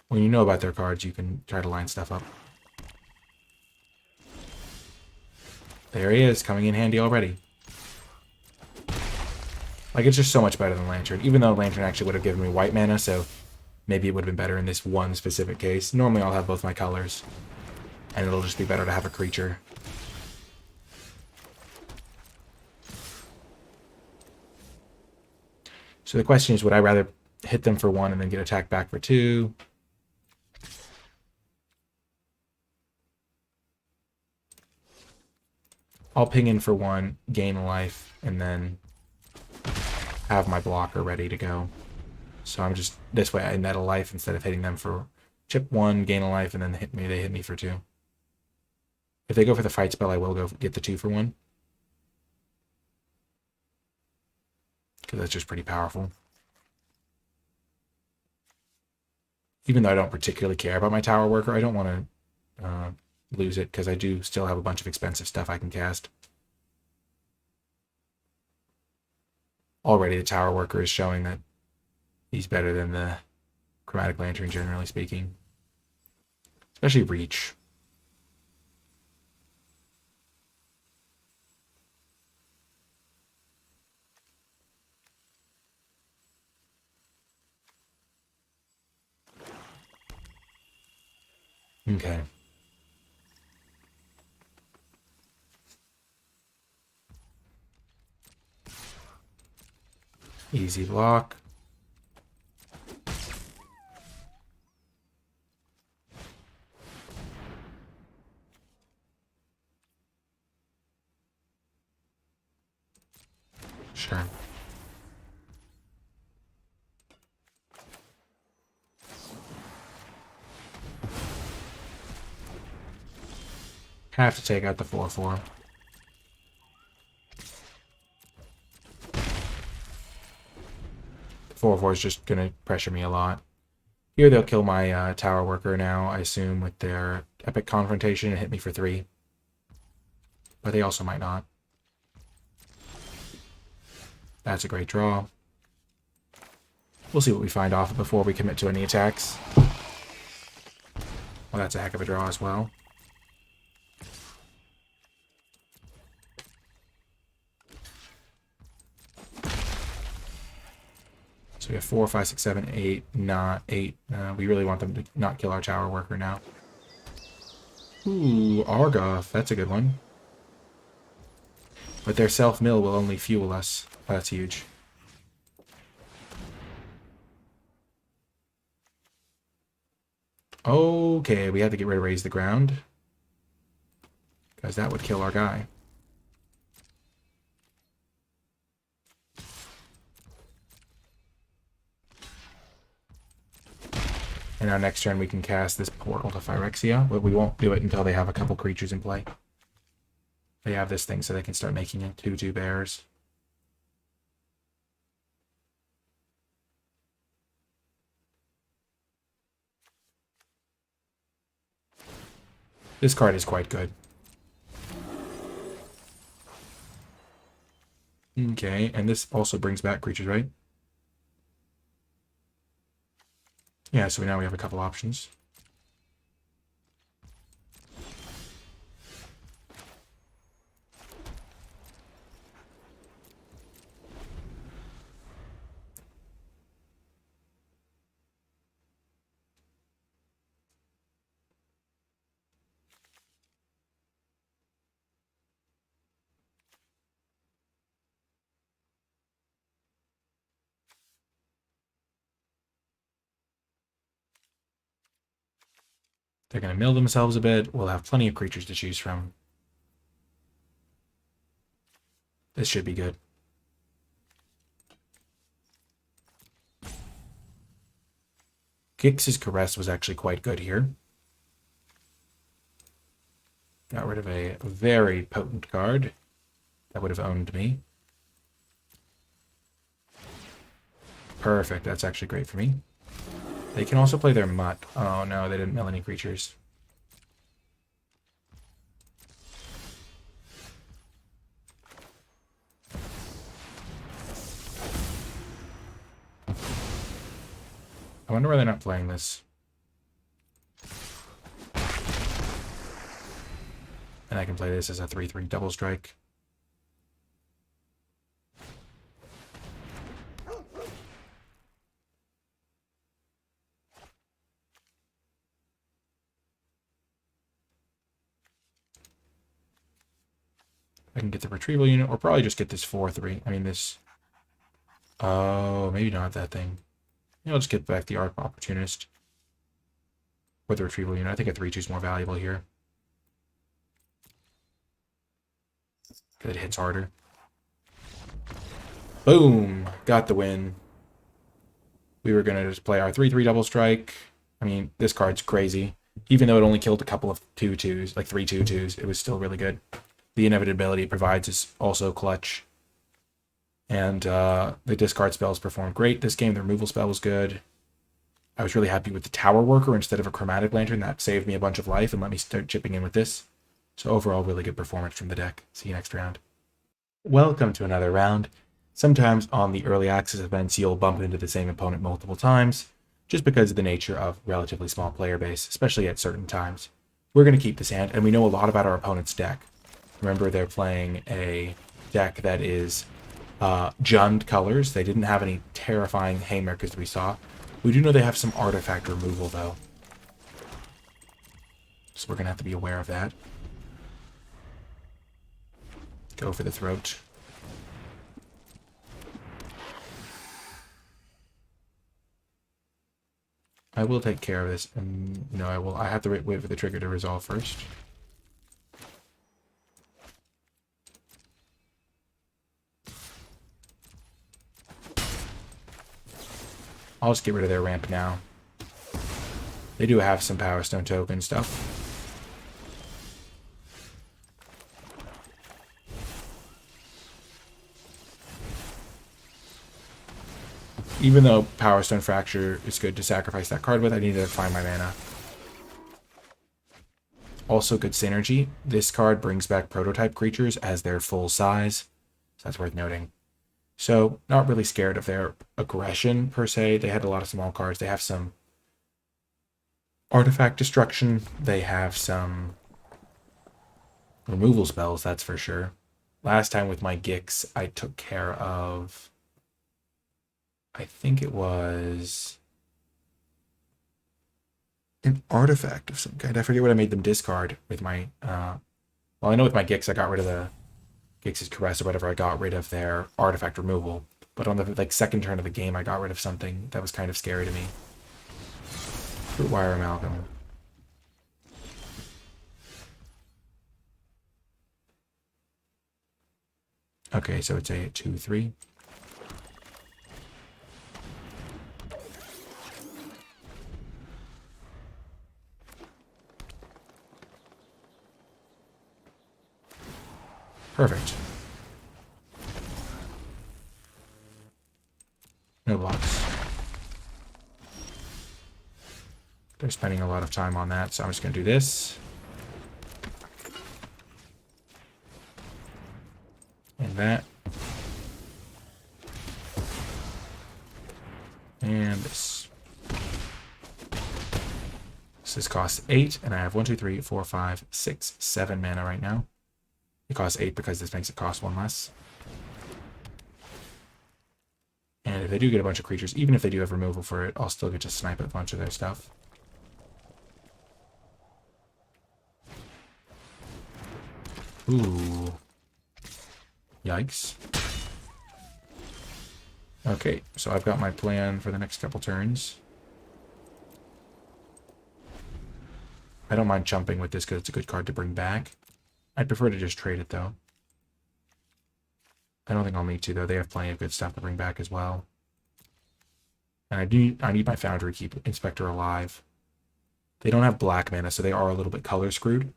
When you know about their cards, you can try to line stuff up. There he is, coming in handy already. Like, it's just so much better than Lantern, even though Lantern actually would have given me white mana, so maybe it would have been better in this one specific case. Normally I'll have both my colors, and it'll just be better to have a creature. So the question is, would I rather hit them for 1 and then get attacked back for 2? I'll ping in for 1, gain a life, and then have my blocker ready to go. So I'm just, this way I net a life instead of hitting them for chip 1, gain a life, and then they hit me for 2. If they go for the fight spell, I will go get the 2 for 1. Because that's just pretty powerful. Even though I don't particularly care about my tower worker, I don't want to lose it, because I do still have a bunch of expensive stuff I can cast. Already the tower worker is showing that he's better than the Chromatic Lantern, generally speaking. Especially Reach. Okay. Easy block. Sure. Have to take out the 4/4. The 4/4 is just going to pressure me a lot. Here they'll kill my tower worker now, I assume, with their Epic Confrontation and hit me for 3. But they also might not. That's a great draw. We'll see what we find off before we commit to any attacks. Well, that's a heck of a draw as well. So we have 4, 5, 6, 7, 8, not 8. We really want them to not kill our tower worker now. Ooh, Argoth. That's a good one. But their self-mill will only fuel us. Oh, that's huge. Okay, we have to get rid of Raise the Ground. Because that would kill our guy. And now next turn we can cast this Portal to Phyrexia, but we won't do it until they have a couple creatures in play. They have this thing so they can start making it 2/2 bears. This card is quite good. Okay, and this also brings back creatures, right? Yeah, so now we have a couple options. They're going to mill themselves a bit. We'll have plenty of creatures to choose from. This should be good. Gix's Caress was actually quite good here. Got rid of a very potent card that would have owned me. Perfect, that's actually great for me. They can also play their Mutt. Oh no, they didn't mill any creatures. I wonder why they're not playing this. And I can play this as a 3/3 double strike. I can get the retrieval unit, or probably just get this 4-3. I mean, this... Oh, maybe not that thing. I'll just get back the Opportunist. Or the retrieval unit. I think a 3-2 is more valuable here. Because it hits harder. Boom! Got the win. We were going to just play our 3-3 double strike. I mean, this card's crazy. Even though it only killed a couple of 2-2s, like 3 2-2s, it was still really good. The inevitability it provides is also clutch. And the discard spells performed great this game. The removal spell was good. I was really happy with the Tower Worker instead of a Chromatic Lantern. That saved me a bunch of life and let me start chipping in with this. So overall, really good performance from the deck. See you next round. Welcome to another round. Sometimes on the early access events, you'll bump into the same opponent multiple times, just because of the nature of relatively small player base, especially at certain times. We're going to keep this hand, and we know a lot about our opponent's deck. Remember, they're playing a deck that is Jund colors. They didn't have any terrifying haymakers that we saw. We do know they have some artifact removal, though. So we're going to have to be aware of that. Go for the throat. I will take care of this, and no, I have to wait for the trigger to resolve first. I'll just get rid of their ramp now. They do have some Power Stone token stuff. Even though Power Stone Fracture is good to sacrifice that card with, I need to find my mana. Also good synergy. This card brings back prototype creatures as their full size. So that's worth noting. So, not really scared of their aggression, per se. They had a lot of small cards. They have some artifact destruction. They have some removal spells, that's for sure. Last time with my Gix, I took care of... I think it was... an artifact of some kind. I forget what I made them discard with my... well, I know with my Gix, I got rid of the... Gix's Caress or whatever, I got rid of their artifact removal. But on the second turn of the game, I got rid of something that was kind of scary to me. Fruitwire Amalgam. Okay, so it's a 2-3. Perfect. No blocks. They're spending a lot of time on that, so I'm just going to do this. And that. And this. So this costs 8, and I have 1, 2, 3, 4, 5, 6, 7 mana right now. It costs 8 because this makes it cost 1 less. And if they do get a bunch of creatures, even if they do have removal for it, I'll still get to snipe a bunch of their stuff. Ooh. Yikes. Okay, so I've got my plan for the next couple turns. I don't mind jumping with this because it's a good card to bring back. I'd prefer to just trade it, though. I don't think I'll need to, though. They have plenty of good stuff to bring back as well. And I need my Foundry to keep Inspector alive. They don't have black mana, so they are a little bit color screwed.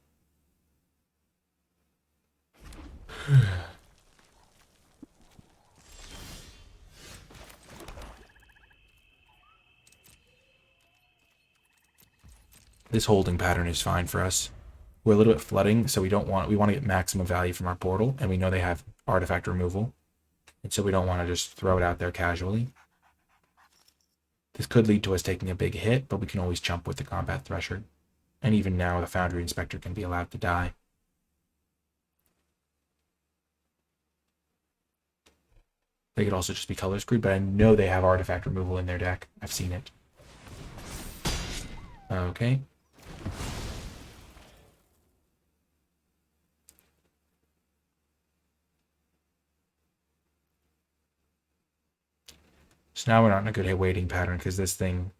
This holding pattern is fine for us. We're a little bit flooding, so we want to get maximum value from our portal, and we know they have artifact removal. And so we don't want to just throw it out there casually. This could lead to us taking a big hit, but we can always jump with the Combat Thresher. And even now, the Foundry Inspector can be allowed to die. They could also just be color screwed, but I know they have artifact removal in their deck. I've seen it. Okay. So now we're not in a good waiting pattern because this thing...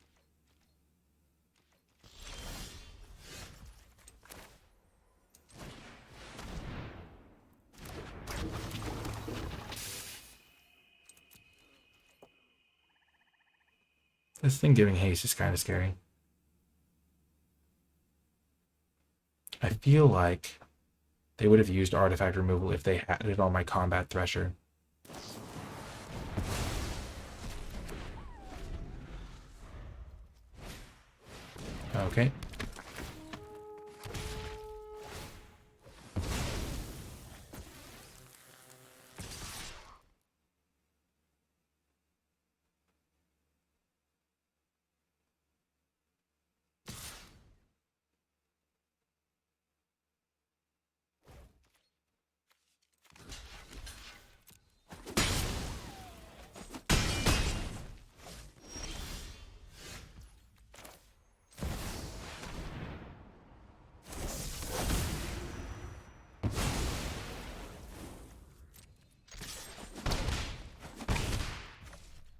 This thing giving haste is kind of scary. I feel like they would have used artifact removal if they had it on my combat thresher. Okay.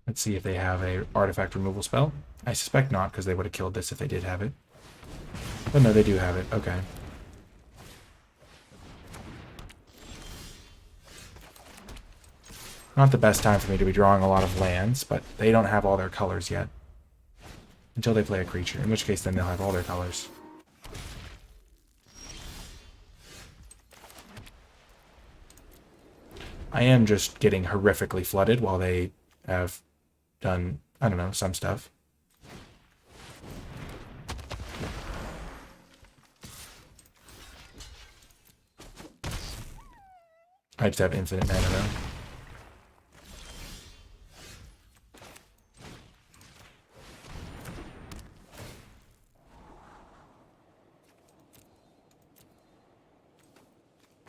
Let's see if they have a artifact removal spell. I suspect not, because they would have killed this if they did have it. But no, they do have it. Okay. Not the best time for me to be drawing a lot of lands, but they don't have all their colors yet. Until they play a creature, in which case then they'll have all their colors. I am just getting horrifically flooded while they have done, I don't know, some stuff. I just have infinite mana though.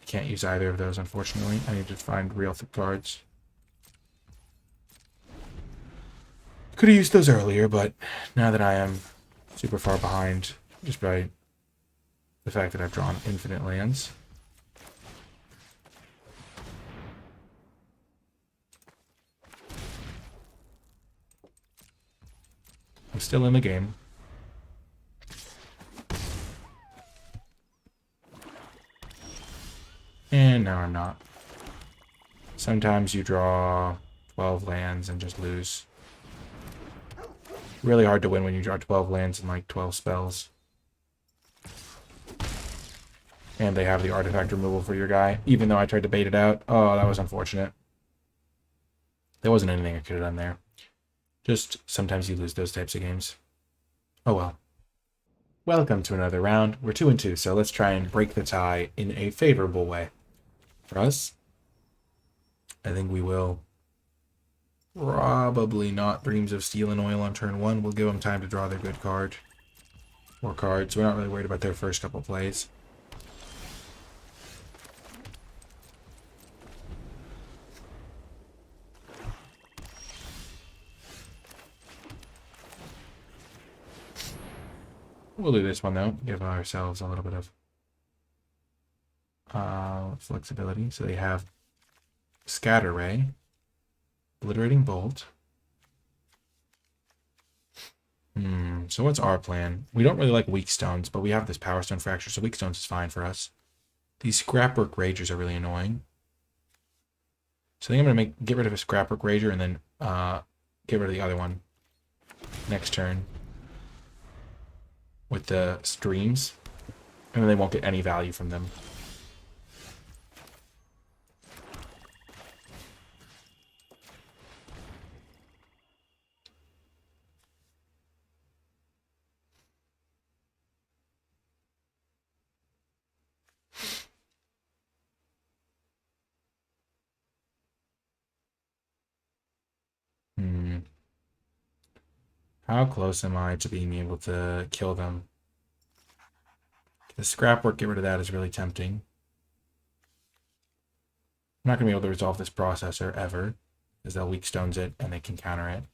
Can't use either of those, unfortunately. I need to find real cards. Could have used those earlier, but now that I am super far behind, just by the fact that I've drawn infinite lands. I'm still in the game. And now I'm not. Sometimes you draw 12 lands and just lose. Really hard to win when you draw 12 lands and like 12 spells. And they have the artifact removal for your guy, even though I tried to bait it out. Oh, that was unfortunate. There wasn't anything I could have done there. Just sometimes you lose those types of games. Oh well. Welcome to another round. We're 2-2, so let's try and break the tie in a favorable way. For us, I think we will probably not Dreams of Steel and Oil on turn 1. We'll give them time to draw their good card. Or cards. We're not really worried about their first couple plays. We'll do this one, though. Give ourselves a little bit of flexibility. So they have Scatter Ray, Obliterating Bolt. So what's our plan? We don't really like Weak Stones, but we have this Power Stone Fracture, so Weak Stones is fine for us. These Scrapwork Ragers are really annoying. So I think I'm going to get rid of a Scrapwork Rager and then get rid of the other one next turn with the Streams, and then they won't get any value from them. How close am I to being able to kill them? The Scrapwork, get rid of that, is really tempting. I'm not going to be able to resolve this processor ever, because they'll Weak Stones it and they can counter it.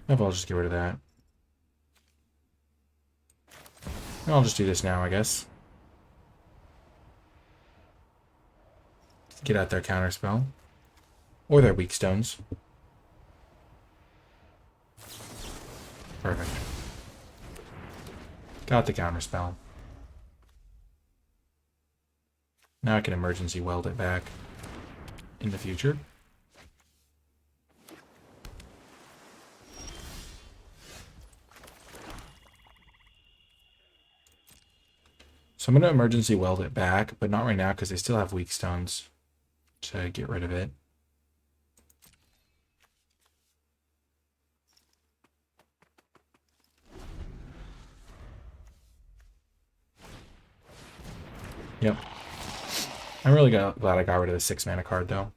Maybe I'll just get rid of that. I'll just do this now, I guess. Get out their counterspell. Or their weak stones. Perfect. Got the counterspell. Now I can emergency weld it back in the future. So I'm going to emergency weld it back, but not right now because they still have weak stones to get rid of it. Yep. I'm really glad I got rid of the 6 mana card, though.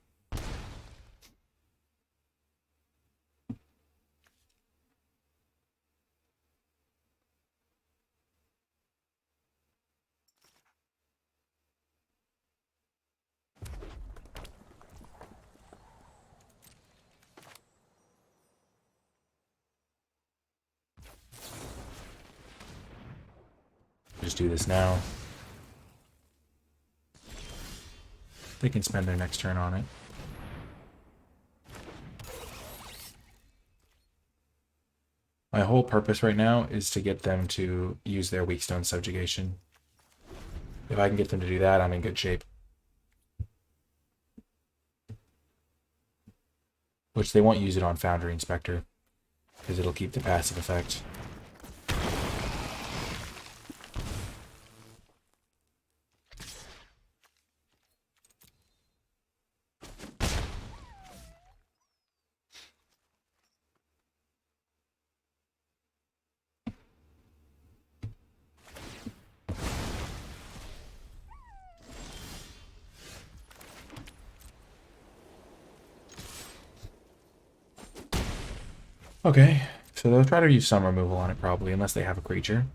Just do this now. They can spend their next turn on it. My whole purpose right now is to get them to use their weak stone subjugation. If I can get them to do that, I'm in good shape. Which they won't use it on Foundry Inspector, because it'll keep the passive effect. Okay, so they'll try to use some removal on it probably, unless they have a creature.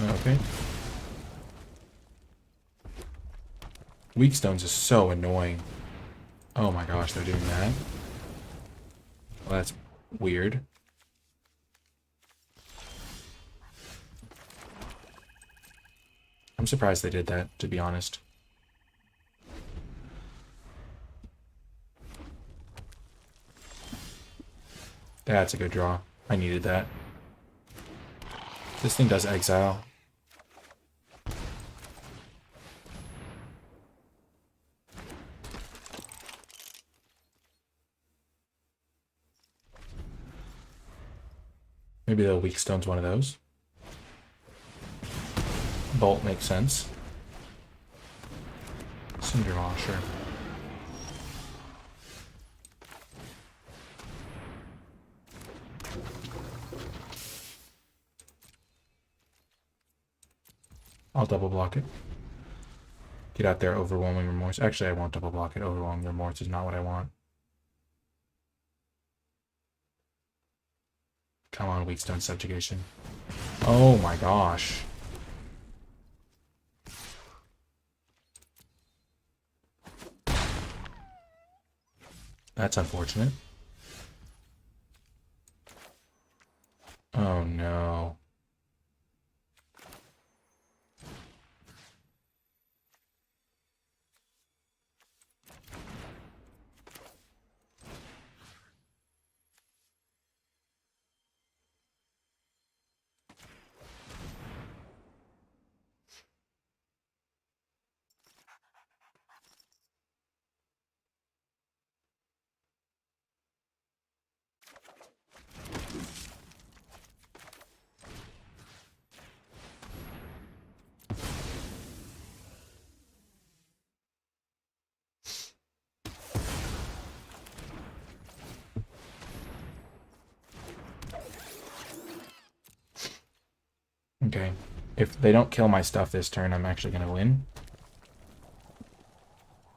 Okay. Weak stones is so annoying. Oh my gosh, they're doing that. Well, that's weird. I'm surprised they did that, to be honest. That's a good draw. I needed that. This thing does exile. Maybe the weak stone's one of those. Bolt makes sense. Cindermaw, sure. I'll double block it. Get out there, Overwhelming Remorse. Actually, I won't double block it. Overwhelming Remorse is not what I want. Come on, weak stone subjugation. Oh my gosh. That's unfortunate. Oh no. Okay. If they don't kill my stuff this turn, I'm actually going to win.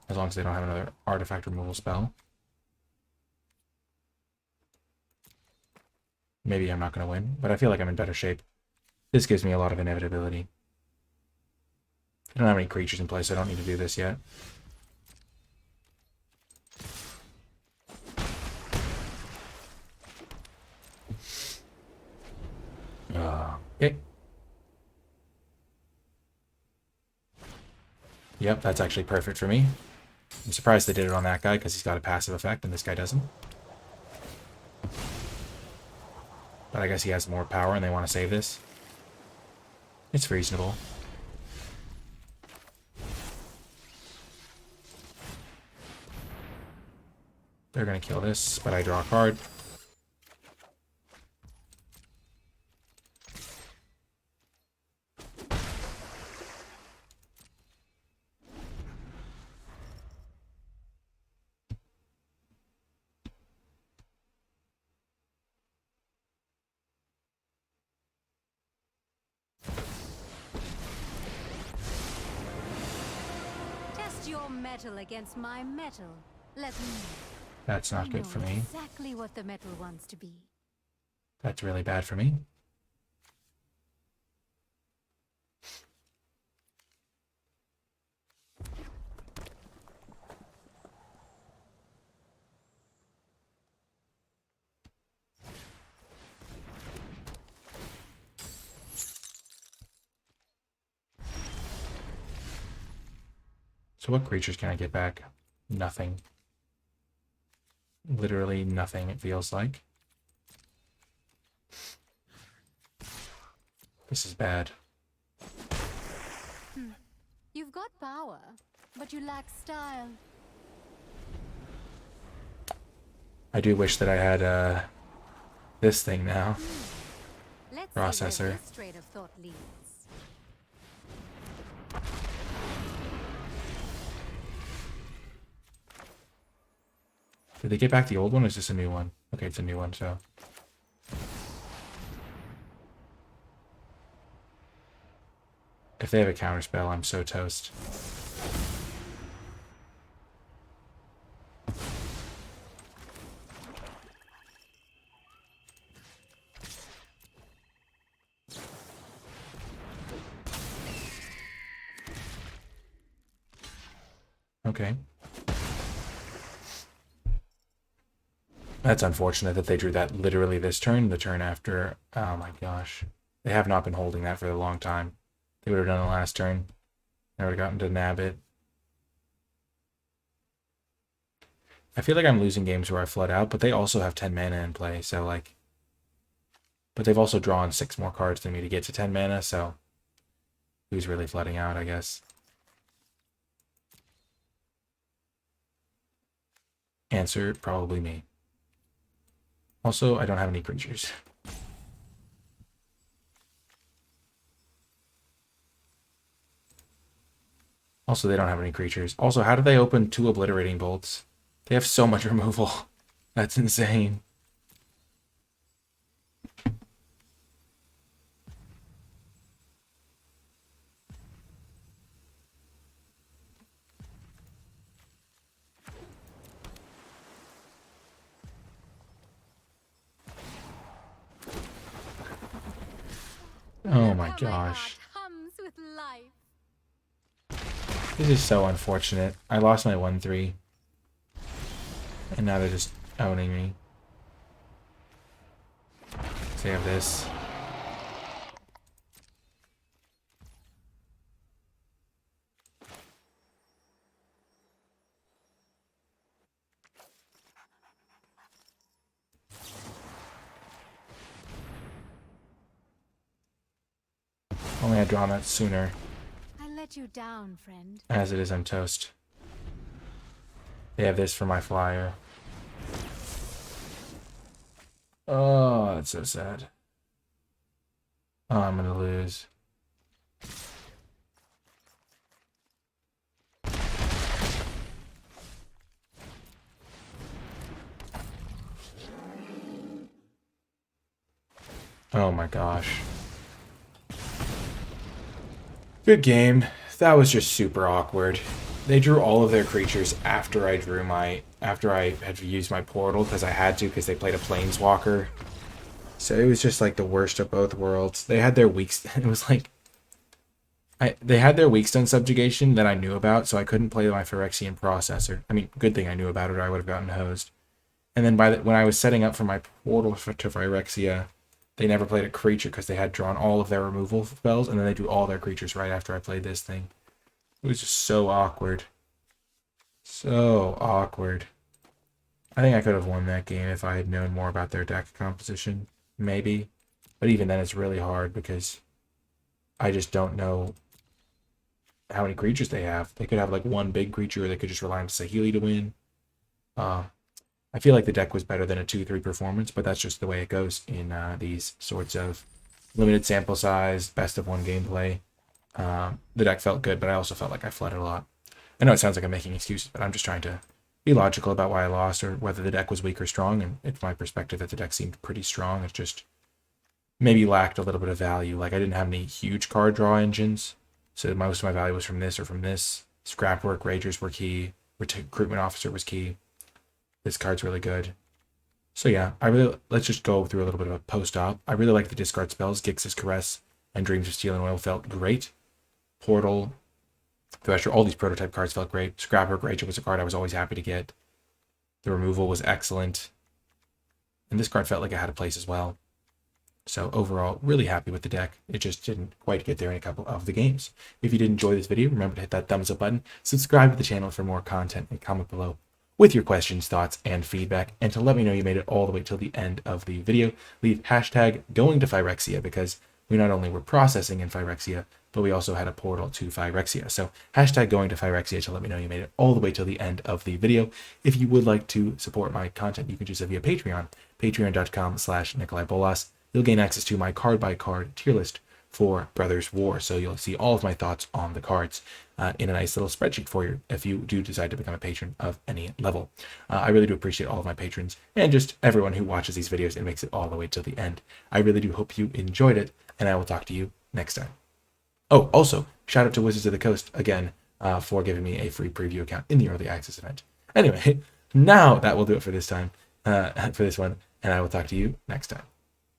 As long as they don't have another artifact removal spell. Maybe I'm not going to win, but I feel like I'm in better shape. This gives me a lot of inevitability. I don't have any creatures in place, so I don't need to do this yet. Okay. Yep, that's actually perfect for me. I'm surprised they did it on that guy because he's got a passive effect and this guy doesn't. But I guess he has more power and they want to save this. It's reasonable. They're going to kill this, but I draw a card. Your metal against my metal. Let me know. That's not good for me. Exactly what the metal wants to be. That's really bad for me. So what creatures can I get back? Nothing. Literally nothing, it feels like. This is bad. You've got power, but you lack style. I do wish that I had this thing now. Let's Processor. see where this train of thought leads. Did they get back the old one or is this a new one? Okay, it's a new one, so. If they have a counterspell, I'm so toast. Okay. That's unfortunate that they drew that literally this turn, the turn after. Oh my gosh. They have not been holding that for a long time. They would have done the last turn. I would have gotten to nab it. I feel like I'm losing games where I flood out, but they also have 10 mana in play, so like... But they've also drawn 6 more cards than me to get to 10 mana, so... Who's really flooding out, I guess? Answer, probably me. Also, I don't have any creatures. Also, they don't have any creatures. Also, how do they open 2 Obliterating Bolts? They have so much removal. That's insane. Oh my gosh. This is so unfortunate. I lost my 1-3. And now they're just owning me. So they have this. Only I'd drawn that sooner. I let you down, friend. As it is, I'm toast. They have this for my flyer. Oh, that's so sad. Oh, I'm gonna lose. Oh my gosh. Good game. That was just super awkward. They drew all of their creatures after I had used my portal because I had to because they played a planeswalker. So it was just like the worst of both worlds. They had their it was like they had their weakstone subjugation that I knew about, so I couldn't play my Phyrexian processor. I mean, good thing I knew about it or I would have gotten hosed. And then when I was setting up for my portal to Phyrexia, they never played a creature because they had drawn all of their removal spells, and then they do all their creatures right after I played this thing. It was just so awkward. So awkward. I think I could have won that game if I had known more about their deck composition. Maybe. But even then, it's really hard because I just don't know how many creatures they have. They could have like one big creature, or they could just rely on Sahili to win. I feel like the deck was better than a 2-3 performance, but that's just the way it goes in these sorts of limited sample size, best of one gameplay. The deck felt good, but I also felt like I flooded a lot. I know it sounds like I'm making excuses, but I'm just trying to be logical about why I lost or whether the deck was weak or strong. And it's my perspective that the deck seemed pretty strong. It just maybe lacked a little bit of value. Like I didn't have any huge card draw engines, so most of my value was from this or from this. Scrapwork, Ragers were key. Recruitment Officer was key. This card's really good. So yeah, let's just go through a little bit of a post-op. I really like the discard spells. Gix's Caress and Dreams of Steel and Oil felt great. Portal, Thresher, all these prototype cards felt great. Scrapwork Rager was a card I was always happy to get. The removal was excellent. And this card felt like it had a place as well. So overall, really happy with the deck. It just didn't quite get there in a couple of the games. If you did enjoy this video, remember to hit that thumbs up button, subscribe to the channel for more content, and comment below with your questions, thoughts, and feedback. And to let me know you made it all the way till the end of the video, leave hashtag going to Phyrexia, because we not only were processing in Phyrexia, but we also had a portal to Phyrexia. So hashtag going to Phyrexia to let me know you made it all the way till the end of the video. If you would like to support my content, you can do so via Patreon, patreon.com/NicolaiBolas. You'll gain access to my card-by-card tier list for Brothers War. So you'll see all of my thoughts on the cards in a nice little spreadsheet for you if you do decide to become a patron of any level. I really do appreciate all of my patrons and just everyone who watches these videos and makes it all the way till the end. I really do hope you enjoyed it, and I will talk to you next time. Oh, also, shout out to Wizards of the Coast again for giving me a free preview account in the early access event. Anyway, now that will do it for this time, for this one, and I will talk to you next time.